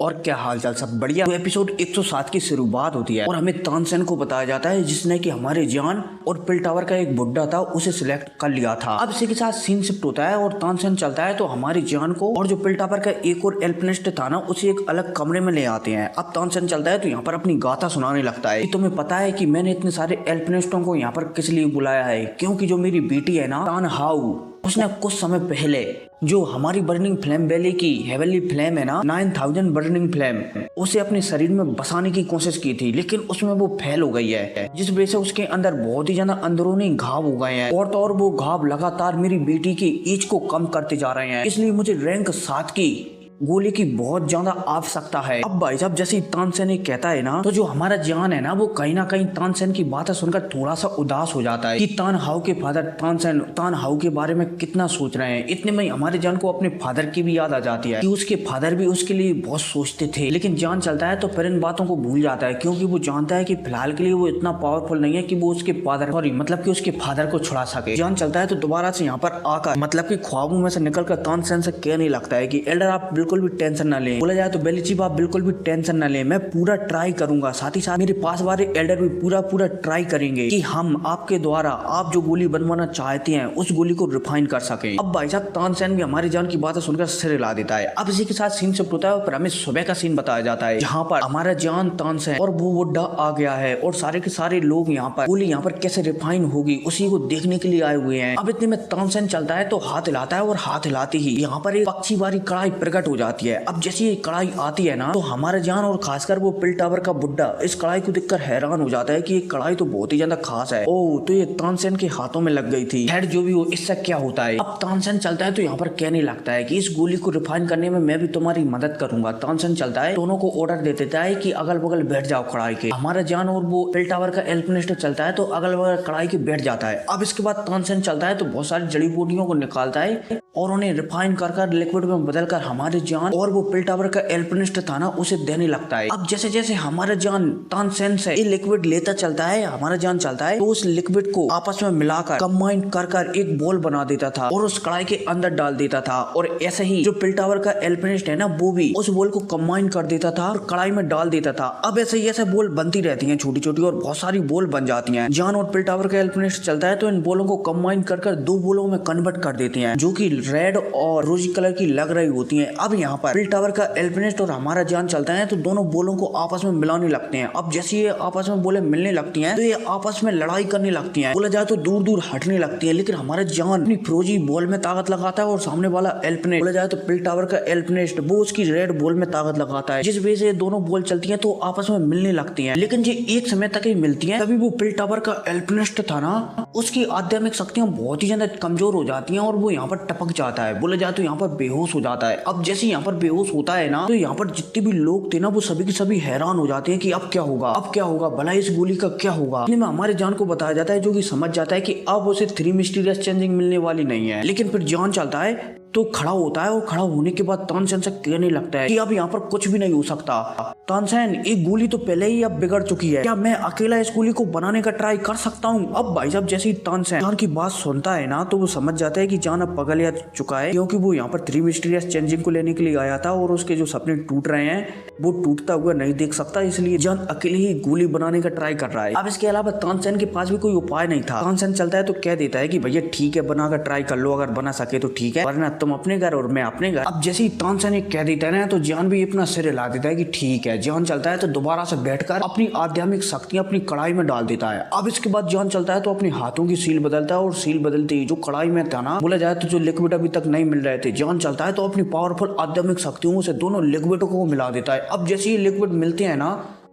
और क्या हाल चाल, सब बढ़िया। तो एपिसोड 107 की शुरुआत होती है और हमें तानसेन को बताया जाता है जिसने कि हमारे जान और पिल टावर का एक बुड्ढा था उसे सिलेक्ट कर लिया था। अब इसी के साथ सीन शिफ्ट होता है और तानसेन चलता है तो हमारी जान को और जो पिल टावर का एक और एल्पिनिस्ट था ना उसे एक अलग कमरे में ले आते हैं। अब तानसेन चलता है तो यहाँ पर अपनी गाथा सुनाने लगता है कि तुम्हें पता है कि मैंने इतने सारे एल्पिनिस्टों को यहाँ पर किस लिए बुलाया है, क्योंकि जो मेरी बेटी है ना तान हाउ, उसने कुछ समय पहले जो हमारी बर्निंग फ्लेम वैली की हेवनली फ्लेम है ना 9000 बर्निंग फ्लेम, उसे अपने शरीर में बसाने की कोशिश की थी, लेकिन उसमें वो फेल हो गई है, जिस वजह से उसके अंदर बहुत ही ज्यादा अंदरूनी घाव हो गए हैं और तो और वो घाव लगातार मेरी बेटी की एज को कम करते जा रहे हैं। इसलिए मुझे रैंक 7 की गोली की बहुत ज्यादा आवश्यकता है। अब भाई साहब जैसे तानसेन ये कहता है ना तो जो हमारा जान है ना वो कहीं ना कहीं तानसेन की बातें सुनकर थोड़ा सा उदास हो जाता है कि तान हाउ के फादर तानसेन तान हाउ के बारे में कितना सोच रहे हैं। इतने में हमारे जान को अपने फादर की भी याद आ जाती है कि उसके फादर भी उसके लिए बहुत सोचते थे, लेकिन जान चलता है तो फिर इन बातों को भूल जाता है क्योंकि वो जानता है कि फिलहाल के लिए वो इतना पावरफुल नहीं है कि वो उसके फादर मतलब कि उसके फादर को छुड़ा सके। जान चलता है तो दोबारा से यहाँ पर आकर मतलब कि ख्वाबों में से निकलकर तानसेन से कहने लगता है कि एल्डर आप बिल्कुल भी टेंशन ना लें, बोला जाए तो बेलीचीफ आप बिल्कुल भी टेंशन ना लें, मैं पूरा ट्राई करूंगा, साथ ही साथ मेरे पास वाले एल्डर भी पूरा ट्राई करेंगे कि हम आपके द्वारा आप जो गोली बनवाना चाहते हैं उस गोली को रिफाइन कर सकें। अब भाई साहब तानसेन भी हमारी जान की बातें सुनकर सिर हिला देता है। अब इसी के साथ सीन शिफ्ट होता है और हमें सुबह का सीन बताया जाता है जहाँ पर हमारा जान तानसेन और वो बुड्ढा आ गया है और सारे के सारे लोग यहाँ पर गोली यहाँ पर कैसे रिफाइन होगी उसी को देखने के लिए आए हुए हैं। अब इतने में तानसेन चलता है तो हाथ हिलाता है और हाथ हिलाते ही यहाँ पर एक पक्षी वाली कढ़ाई प्रकट हो जाती है। अब जैसे ये कढ़ाई आती है ना तो हमारा जान और खासकर वो पिल टावर का बुड्ढा इस कढ़ाई को देखकर हैरान हो जाता है कि ये कढ़ाई तो बहुत ही ज्यादा खास है। ओ तो ये तानसेन के हाथों में लग गई थी। खैर जो भी हो, इससे क्या होता है। अब तानसेन चलता है तो यहाँ पर कहने लगता है कि इस गोली को रिफाइन करने में मैं भी तुम्हारी मदद करूंगा। तानसेन चलता है दोनों को ऑर्डर दे देता है कि अगल बगल बैठ जाओ कढ़ाई के। हमारा जान और वो पिल टावर का एल्पिनिस्ट चलता है तो अगल बगल कढ़ाई के बैठ जाता है। अब इसके बाद तानसेन चलता है तो बहुत सारी जड़ी बूटियों को निकालता है और उन्हें रिफाइन कर लिक्विड में बदलकर हमारे जान और वो पिल टावर का एल्पिनिस्ट था ना उसे देने लगता है। अब जैसे जैसे हमारा जान तानसेन से ये लिक्विड लेता चलता है, हमारा जान चलता है तो उस लिक्विड को आपस में मिलाकर कंबाइन कर एक बॉल बना देता था और उस कढ़ाई के अंदर डाल देता था। और ऐसे ही जो पिल टावर का एल्पिनिस्ट है ना वो भी उस बॉल को कंबाइन कर देता था और कढ़ाई में डाल देता था। अब ऐसे ही ऐसे बॉल बनती रहती है छोटी छोटी और बहुत सारी बॉल बन जाती है। जान और पिल टावर का एल्पिनिस्ट चलता है तो इन बॉलों को कंबाइन कर दो बॉलों में कन्वर्ट कर देते हैं जो की रेड और रोजी कलर की लग रही होती है। अब यहाँ पर पिल टावर का एल्पिनिस्ट और हमारा जान चलता है तो दोनों बोलों को आपस में मिलाने लगते हैं। अब जैसे ये आपस में बोले मिलने लगती हैं तो ये आपस में लड़ाई करने लगती हैं, बोला जाए तो दूर दूर हटने लगती हैं। लेकिन हमारा जान अपनी फ्रोजी बॉल में ताकत लगाता है और सामने वाला एल्पिनिस्ट बोला जाए तो पिल टावर का एल्पिनिस्ट वो उसकी रेड बॉल में ताकत लगाता है, जिस वजह से दोनों बॉल चलती हैं तो आपस में मिलने लगती हैं। लेकिन ये एक समय तक ही मिलती हैं, तभी वो पिल टावर का एल्पिनिस्ट था ना उसकी आध्यात्मिक शक्तियां बहुत ही ज्यादा कमजोर हो जाती हैं और वो यहाँ पर टपक जाता है, बोला जाए तो यहाँ पर बेहोश हो जाता है। अब जैसे यहाँ पर बेहोश होता है ना तो यहाँ पर जितने भी लोग थे ना वो सभी के सभी हैरान हो जाते हैं कि अब क्या होगा, अब क्या होगा, भला इस गोली का क्या होगा। इतने में हमारे जान को बताया जाता है जो कि समझ जाता है कि अब उसे 3 मिस्टीरियस चेंजिंग मिलने वाली नहीं है। लेकिन फिर जान चलता है तो खड़ा होता है और खड़ा होने के बाद तानसेन से कहने लगता है कि अब यहाँ पर कुछ भी नहीं हो सकता। तानसेन एक गोली तो पहले ही अब बिगड़ चुकी है, क्या मैं अकेला इस गोली को बनाने का ट्राई कर सकता हूँ। अब भाई साहब जैसे ही तानसेन जान की बात सुनता है ना तो वो समझ जाता है कि जान अब पगल या चुका है, क्योंकि वो यहाँ पर 3 मिस्टीरियस चेंजिंग को लेने के लिए आया था और उसके जो सपने टूट रहे हैं वो टूटता हुआ नहीं देख सकता, इसलिए जान अकेले ही गोली बनाने का ट्राई कर रहा है। अब इसके अलावा तानसेन के पास भी कोई उपाय नहीं था। तानसेन चलता है तो कह देता है कि भैया ठीक है बनाकर ट्राई कर लो, अगर बना सके तो ठीक है, वरना तुम अपने घर और मैं अपने घर। अब जैसे ही तानसेन कह देता है ना तो जान भी अपना सिर हिला देता है कि ठीक है। जान चलता है तो दोबारा से बैठकर अपनी आध्यात्मिक शक्तियां अपनी कढ़ाई में डाल देता है। अब इसके बाद जान चलता है तो अपने हाथों की सील बदलता है और सील बदलते ही जो कढ़ाई में था ना बोला जाए तो जो लिक्विड अभी तक नहीं मिल रहे थे, जान चलता है तो अपनी पावरफुल आध्यात्मिक शक्तियों से दोनों लिक्विडों को मिला देता है। अब जैसे ये लिक्विड मिलते हैं ना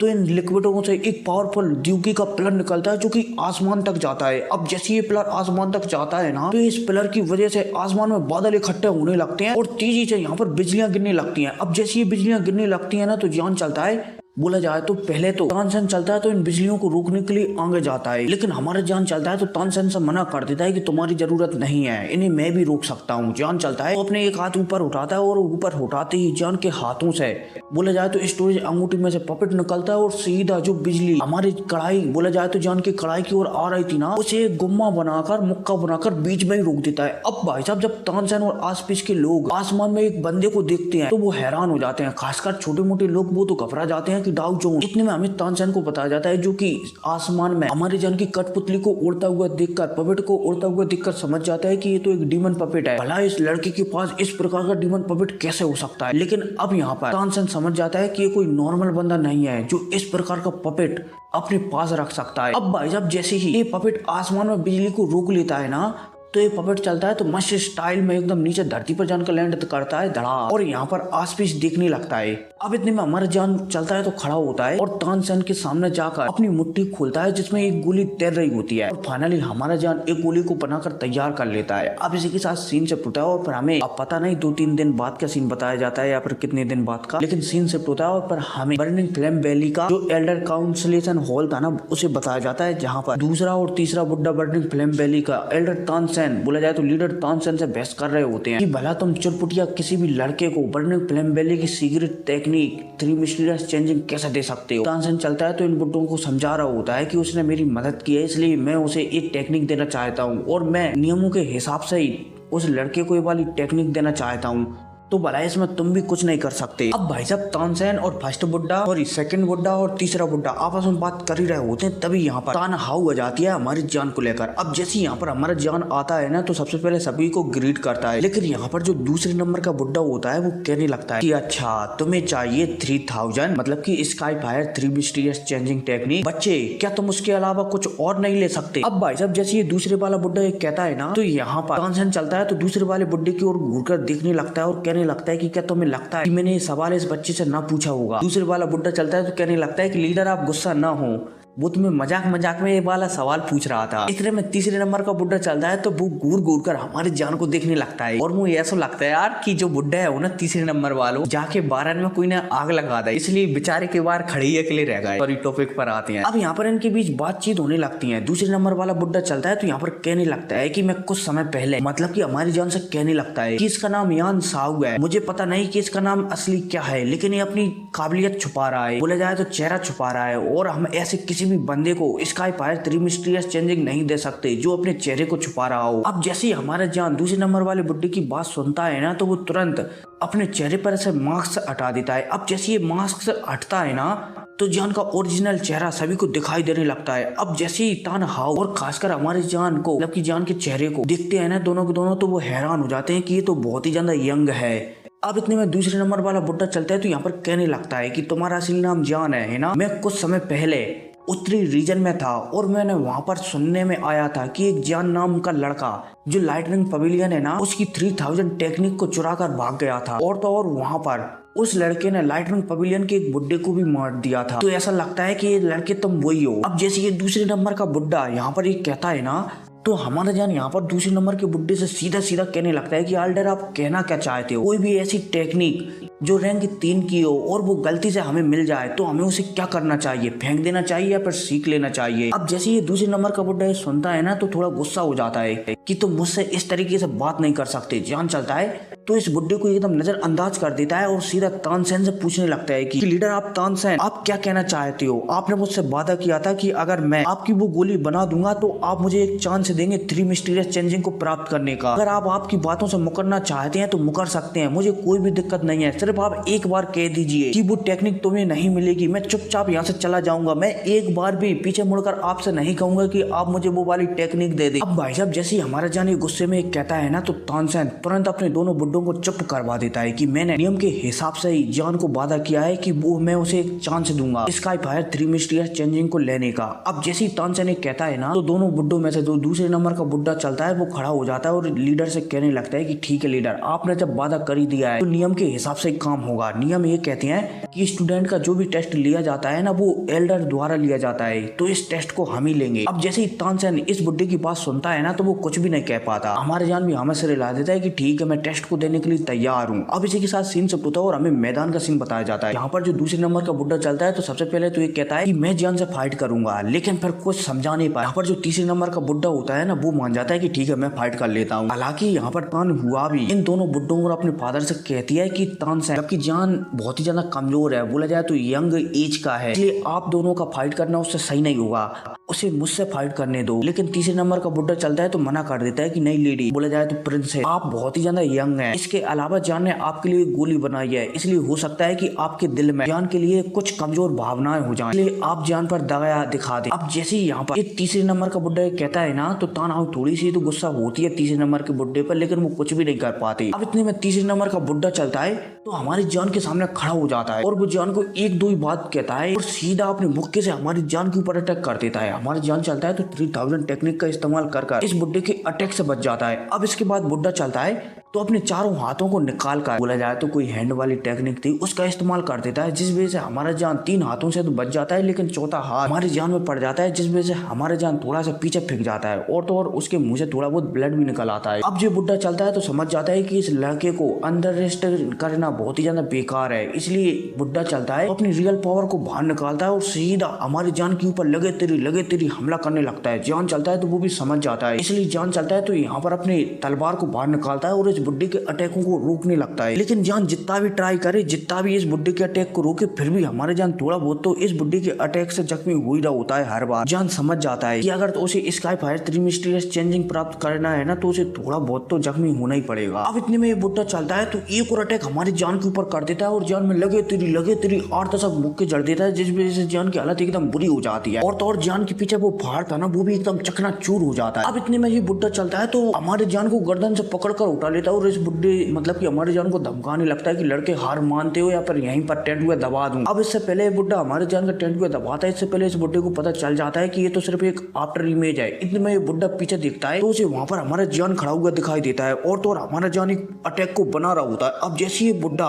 तो इन लिक्विडों से एक पावरफुल ड्यूकी का पिलर निकलता है जो कि आसमान तक जाता है। अब जैसे ये पिलर आसमान तक जाता है ना तो इस पिलर की वजह से आसमान में बादल इकट्ठे होने लगते हैं और तेजी से यहाँ पर बिजलियां गिरने लगती हैं। अब जैसे ये बिजलियां गिरने लगती हैं ना तो जान चलता है बोला जाए तो पहले तो तानसेन चलता है तो इन बिजलियों को रोकने के लिए आगे जाता है, लेकिन हमारा जान चलता है तो तानसेन से मना कर देता है कि तुम्हारी जरूरत नहीं है, इन्हें मैं भी रोक सकता हूँ। जान चलता है तो अपने एक हाथ ऊपर उठाता है और ऊपर उठाते ही जान के हाथों से बोला जाए तो स्टोरेज अंगूठी में से पपेट निकलता है और सीधा जो बिजली हमारी कढ़ाई बोला जाए तो जान की कढ़ाई की ओर आ रही थी ना, उसे एक गुम्मा बनाकर मुक्का बनाकर बीच में ही रोक देता है। अब भाई साहब जब तानसेन और आसपास के लोग आसमान में एक बंदे को देखते हैं तो वो हैरान हो जाते हैं, खासकर छोटे मोटे लोग वो तो घबरा जाते हैं कि डाउ जोन। इतने में हमें तानसेन को बताया जाता है जो कि आसमान में हमारे जान की कठपुतली को उड़ता हुआ देखकर, पपेट को उड़ता हुआ देखकर समझ जाता है कि ये तो एक डीमन पपेट है। भला इस लड़के के पास इस प्रकार का डीमन पपेट कैसे हो सकता है। लेकिन अब यहाँ पर तानसेन समझ जाता है कि ये कोई नॉर्मल बंदा नहीं है जो इस प्रकार का पपेट अपने पास रख सकता है। अब भाई साहब जैसे ही ये पपेट आसमान में बिजली को रोक लेता है ना, तो ये पपेट चलता है तो मस्त स्टाइल में एकदम नीचे धरती पर जाकर लैंड करता है धड़ा, और यहाँ पर आसपास देखने लगता है। अब इतने में हमारा जान चलता है तो खड़ा होता है और तानसेन के सामने जाकर अपनी मुट्ठी खोलता है जिसमें एक गोली तैर रही होती है, और फाइनली हमारा जान एक गोली को बनाकर तैयार कर लेता है। अब इसी के साथ सीन शिफ्ट होता है और फिर हमें अब पता नहीं 2-3 दिन बाद का सीन बताया जाता है या फिर कितने दिन बाद का, लेकिन सीन शिफ्ट होता है और फिर हमें बर्निंग फ्लेम वैली का जो एल्डर काउंसिलेशन हॉल था ना उसे बताया जाता है, जहाँ पर दूसरा और तीसरा बुड्ढा बर्निंग फ्लेम वैली का एल्डर तानसेन बोला जाए तो लीडर तानसेन से बहस कर रहे होते हैं कि भला तुम चुरपुटिया किसी भी लड़के को बर्निंग फ्लेम वैली की सीक्रेट टेक्निक 3 मिस्टीरियस चेंजिंग कैसे दे सकते हो। तानसेन चलता है तो इन बुड्ढों को समझा रहा होता है कि उसने मेरी मदद की है, इसलिए मैं उसे एक टेक्निक देना चाहता हूँ और मैं नियमों के हिसाब से ही उस लड़के को ये वाली टेक्निक देना चाहता हूँ, तो भला इसमें तुम भी कुछ नहीं कर सकते। अब भाई साहब तानसेन और फर्स्ट बुड्ढा और सेकंड बुड्ढा और तीसरा बुड्ढा आपस में बात कर ही रहे होते हैं, तभी यहाँ पर तान हाउ आ जाती है हमारी जान को लेकर। अब जैसे यहाँ पर हमारा जान आता है ना तो सबसे पहले सभी को ग्रीट करता है, लेकिन यहाँ पर जो दूसरे नंबर का बुड्ढा होता है वो कहने लगता है कि अच्छा तुम्हें चाहिए 3000 मतलब की sky fire 3 mysterious changing technique, बच्चे क्या तुम उसके अलावा कुछ और नहीं ले सकते। अब भाई साहब जैसे ये दूसरे वाला बुड्ढा एक कहता है ना, तो यहाँ पर तानसेन चलता है तो दूसरे वाले बुड्ढे की ओर घूरकर देखने लगता है और कहने लगता है कि क्या तुम्हें लगता है कि मैंने ये सवाल इस बच्चे से ना पूछा होगा। दूसरे वाला बुड्ढा चलता है तो कहने लगता है कि लीडर आप गुस्सा ना हो, वो तुम्हें मजाक मजाक में ये वाला सवाल पूछ रहा था। इतने में तीसरे नंबर का बुड्ढा चलता है तो वो घूर घूर कर हमारे जान को देखने लगता है, और मुझे ऐसा लगता है यार कि जो बुड्ढा है वो ना तीसरे नंबर वालों जाके बारन में कोई ना आग लगा दे, इसलिए बेचारे के बाहर खड़े ही अकेले रह गए। और टॉपिक पर आते हैं। अब यहाँ पर इनके बीच बातचीत होने लगती है। दूसरे नंबर वाला बुड्ढा चलता है तो यहाँ पर कहने लगता है कि मैं कुछ समय पहले मतलब कि हमारी जान से कहने लगता है कि इसका नाम यान साहू है, मुझे पता नहीं कि इसका नाम असली क्या है, लेकिन ये अपनी काबिलियत छुपा रहा है, बोला जाए तो चेहरा छुपा रहा है, और हम ऐसे किसी भी बंदे को स्काई फायर 3 मिस्टीरियस चेंजिंग नहीं दे सकते जो अपने चेहरे को छुपा रहा हो। अब जैसे ही हमारा जान दूसरे नंबर वाले बुड्ढे की बात सुनता है ना तो वो तुरंत अपने चेहरे पर से मास्क हटा देता है। अब जैसे ये मास्क हटता है ना तो जान का ओरिजिनल चेहरा सभी को दिखाई देने लगता है। अब जैसे ही तान हाउ और खासकर हमारे जान को मतलब कि जान के चेहरे को देखते हैं ना दोनों के दोनों, तो वो हैरान हो जाते हैं कि ये तो बहुत ही ज्यादा यंग है। अब इतने में दूसरे नंबर वाला बुड्ढा चलता है तो यहाँ पर कहने लगता है कि तुम्हारा असली नाम जान है ना, मैं कुछ समय पहले उत्तरी रीजन में था और मैंने वहां पर सुनने में आया था कि एक जान नाम का लड़का जो लाइटनिंग पवेलियन है ना उसकी 3000 टेक्निक को चुरा कर भाग गया था, और तो और वहां पर उस लड़के ने लाइटनिंग पवेलियन के एक बुड्ढे को भी मार दिया था। तो ऐसा लगता है कि ये लड़के तुम वही हो। अब जैसे ये दूसरे नंबर का बुड्ढा यहाँ पर ये कहता है ना तो हमारा जान यहाँ पर दूसरे नंबर के बुड्ढे से सीधा सीधा कहने लगता है कि आल्डर आप कहना क्या चाहते हो, कोई भी ऐसी टेक्निक जो रैंक 3 की हो और वो गलती से हमें मिल जाए तो हमें उसे क्या करना चाहिए, फेंक देना चाहिए या फिर सीख लेना चाहिए। अब जैसे ये दूसरे नंबर का बुड्ढा सुनता है ना तो थोड़ा गुस्सा हो जाता है कि तुम मुझसे इस तरीके से बात नहीं कर सकते। जान चलता है तो इस बुड्ढे को एकदम नजरअंदाज कर देता है और सीधा तानसेन से पूछने लगता है कि लीडर आप तानसेन आप क्या कहना चाहते हो, आपने मुझसे वादा किया था कि अगर मैं आपकी वो गोली बना दूंगा तो आप मुझे एक चांस देंगे 3 मिस्टीरियस चेंजिंग को प्राप्त करने का। अगर आप आपकी बातों से मुकरना चाहते हैं तो मुकर सकते हैं, मुझे कोई भी दिक्कत नहीं है, सिर्फ आप एक बार कह दीजिए कि वो टेक्निक तुम्हें नहीं मिलेगी, मैं चुपचाप यहाँ से चला जाऊंगा, मैं एक बार भी पीछे मुड़कर आपसे नहीं कहूंगा कि आप मुझे वो वाली टेक्निक दे दे। अब भाई साहब जैसे हमारा जान गुस्से में कहता है ना तो तानसेन तुरंत अपने दोनों बुड्ढों को चुप करवा देता है कि मैंने नियम के हिसाब से ही जान को वादा किया है कि वो मैं उसे एक चांस दूंगा स्काई फायर 3 मिस्टीरियस चेंजिंग को लेने का। अब जैसे ही तानसेन कहता है ना तो दोनों बुड्ढों में से जो दूसरे नंबर का बुड्ढा चलता है वो खड़ा हो जाता है और लीडर से कहने लगता है कि ठीक है लीडर आपने जब वादा कर ही दिया है तो नियम के हिसाब से एक काम होगा। नियम ये कहते हैं कि स्टूडेंट का जो भी टेस्ट लिया जाता है ना वो एल्डर द्वारा लिया जाता है, तो इस टेस्ट को हम ही लेंगे। अब जैसे ही तानसेन इस बुड्ढे की बात सुनता है ना तो वो कुछ भी नहीं कह पाता। हमारे जान भी हमें सिर हिला देता है कि ठीक है मैं टेस्ट को देने के लिए तैयार हूँ। अब इसी के साथ सीन शिफ्ट होता है और हमें मैदान का सीन बताया जाता है। यहाँ पर जो दूसरे नंबर का बुड्ढा चलता है तो सबसे पहले तो ये कहता है कि मैं जान से फाइट करूंगा, लेकिन फिर कुछ समझा नहीं पाया। यहाँ पर जो तीसरे नंबर का बुड्ढा होता है ना वो मान जाता है कि ठीक है मैं फाइट कर लेता हूँ। हालांकि यहाँ पर तान हुआ भी इन दोनों बुड्ढों और अपने फादर से कहती है कि तानसेन जबकि जान बहुत ही ज्यादा कमजोर है, बोला जाए तो यंग एज का है, इसलिए आप दोनों का फाइट करना उससे सही नहीं होगा, उसे मुझसे फाइट करने दो। लेकिन तीसरे नंबर का बुड्ढा चलता है तो मना कर देता है कि नहीं लेडी, बोला जाए तो प्रिंस है, आप बहुत ही ज्यादा यंग हैं। इसके अलावा जान ने आपके लिए गोली बनाई है, इसलिए हो सकता है कि आपके दिल में जान के लिए कुछ कमजोर भावनाएं हो जाएं, इसलिए आप जान पर दया दिखा दें। अब जैसे ही यहाँ पर तीसरे नंबर का बुड्ढा कहता है ना तो तान थोड़ी सी तो गुस्सा होती है तीसरे नंबर के बुड्ढे पर, लेकिन वो कुछ भी नहीं कर पाते। अब इतने में तीसरे नंबर का बुड्ढा चलता है तो हमारी जान के सामने खड़ा हो जाता है और वो जान को एक दो ही बात कहता है और सीधा अपने मुक्के से हमारी जान के ऊपर अटैक कर देता है। हमारी जान चलता है तो 3000 टेक्निक का इस्तेमाल कर इस बुड्ढे के अटैक से बच जाता है। अब इसके बाद बुड्ढा चलता है तो अपने चारों हाथों को निकाल कर, बोला जाए तो कोई हैंड वाली टेक्निक थी उसका इस्तेमाल कर देता है, जिस वजह से हमारा जान 3 हाथों से तो बच जाता है, लेकिन चौथा हाथ हमारी जान में पड़ जाता है, जिस वजह से हमारा जान थोड़ा सा पीछे फेंक जाता है और तो और उसके मुंह से थोड़ा बहुत ब्लड भी निकल आता है। अब जो बुड्ढा चलता है तो समझ जाता है कि इस लड़के को अंडर एस्टिमेट करना बहुत ही ज्यादा बेकार है, इसलिए बुड्ढा चलता है तो अपनी रियल पावर को बाहर निकालता है और सीधा हमारी जान के ऊपर लगे तेरी हमला करने लगता है। जान चलता है तो वो भी समझ जाता है, इसलिए जान चलता है तो यहाँ पर अपनी तलवार को बाहर निकालता है और इस बुड्ढे के अटैकों को रोकने लगता है। लेकिन जान जितना भी ट्राई करे, जितना भी इस बुड्ढे के अटैक को रोके, फिर भी हमारे जान थोड़ा बहुत तो इस बुड्ढे के अटैक से जख्मी हो ही रहा होता है हर बार। जान समझ जाता है कि अगर तो उसे स्काई फायर 3 मिस्टीरियस चेंजिंग प्राप्त करना है ना तो उसे थोड़ा बहुत तो जख्मी होना ही पड़ेगा। अब इतने में ये बुड्ढा चलता है तो एक और अटैक हमारी जान के ऊपर कर देता है और जान में लगे तेरी 8-10 मुक्के जड़ देता है, जिस वजह से जान की हालत एकदम बुरी हो जाती है और तो और जान के पीछे वो फाड़ था ना वो भी एकदम चकनाचूर हो जाता है। अब इतने में ये बुड्ढा चलता है तो हमारे जान को गर्दन से पकड़कर उठा लेता है और इस बुड्ढे मतलब कि हमारे जान को धमकाने लगता है कि लड़के हार मानते हो या फिर यहीं पर टेंट हुए दबा दूं। अब इससे पहले बुड्ढा हमारे जान का टेंट हुए दबाता है, इससे पहले इस बुड्ढे को पता चल जाता है कि ये तो सिर्फ एक आफ्टर इमेज है। इतने में ये बुड्ढा पीछे दिखता है तो उसे वहां पर हमारा जान खड़ा हुआ दिखाई देता है और तो और हमारा जान एक अटैक को बना रहा होता है। अब जैसे ये बुड्ढा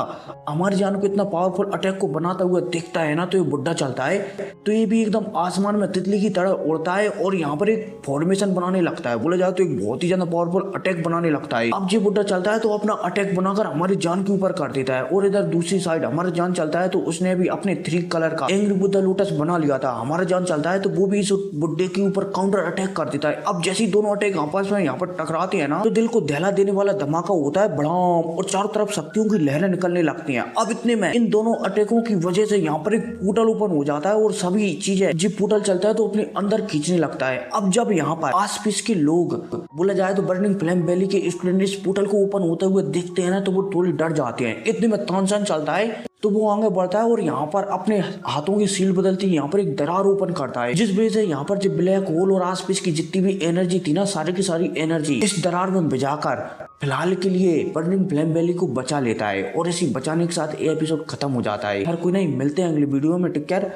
हमारे जान को इतना पावरफुल अटैक को बनाता हुआ दिखता है ना तो ये बुड्ढा चलता है तो ये भी एकदम आसमान में तितली की तरह उड़ता है और यहाँ पर एक फॉर्मेशन बनाने लगता है, बोला जाए तो एक बहुत ही ज्यादा पावरफुल अटैक बनाने लगता है। अब ये बुड्ढा चलता है तो अपना अटैक बनाकर हमारी जान के ऊपर कर देता है और इधर दूसरी साइड हमारा जान चलता है तो उसने भी अपने 3 कलर का एंग्री बुद्धा लोटस बना लिया था। हमारा जान चलता है तो वो भी इस बुड्ढे के ऊपर काउंटर अटैक कर देता है। अब जैसे दोनों अटैक आपस में यहाँ पर टकराते हैं ना तो दिल को दहला देने वाला धमाका होता है बड़ाम और चारों तरफ शक्तियों की लहरें निकलने लगती हैं। अब इतने में इन दोनों अटैकों की वजह से यहाँ पर एक पोर्टल ओपन हो जाता है और सभी चीजें जब पोर्टल चलता है तो अपने अंदर खींचने लगता है। अब जब यहाँ पर आसपास के लोग, बोला जाए तो बर्निंग फ्लेम वैली के स्टूडेंट इस पोर्टल को ओपन होते हुए देखते हैं ना तो वो थोड़ी डर जाते हैं। इतने में तानसेन चलता है तो वो आगे बढ़ता है और यहाँ पर अपने हाथों की सील बदलती है, यहाँ पर एक दरार ओपन करता है, जिस वजह से यहाँ पर जो ब्लैक होल और आसपास की जितनी भी एनर्जी थी ना सारी की सारी एनर्जी इस दरार में भिजाकर फिलहाल के लिए बर्निंग फ्लेम वैली को बचा लेता है और इसी बचाने के साथ ये एपिसोड खत्म हो जाता है। हर कोई नहीं, मिलते हैं अगली वीडियो में। Take care.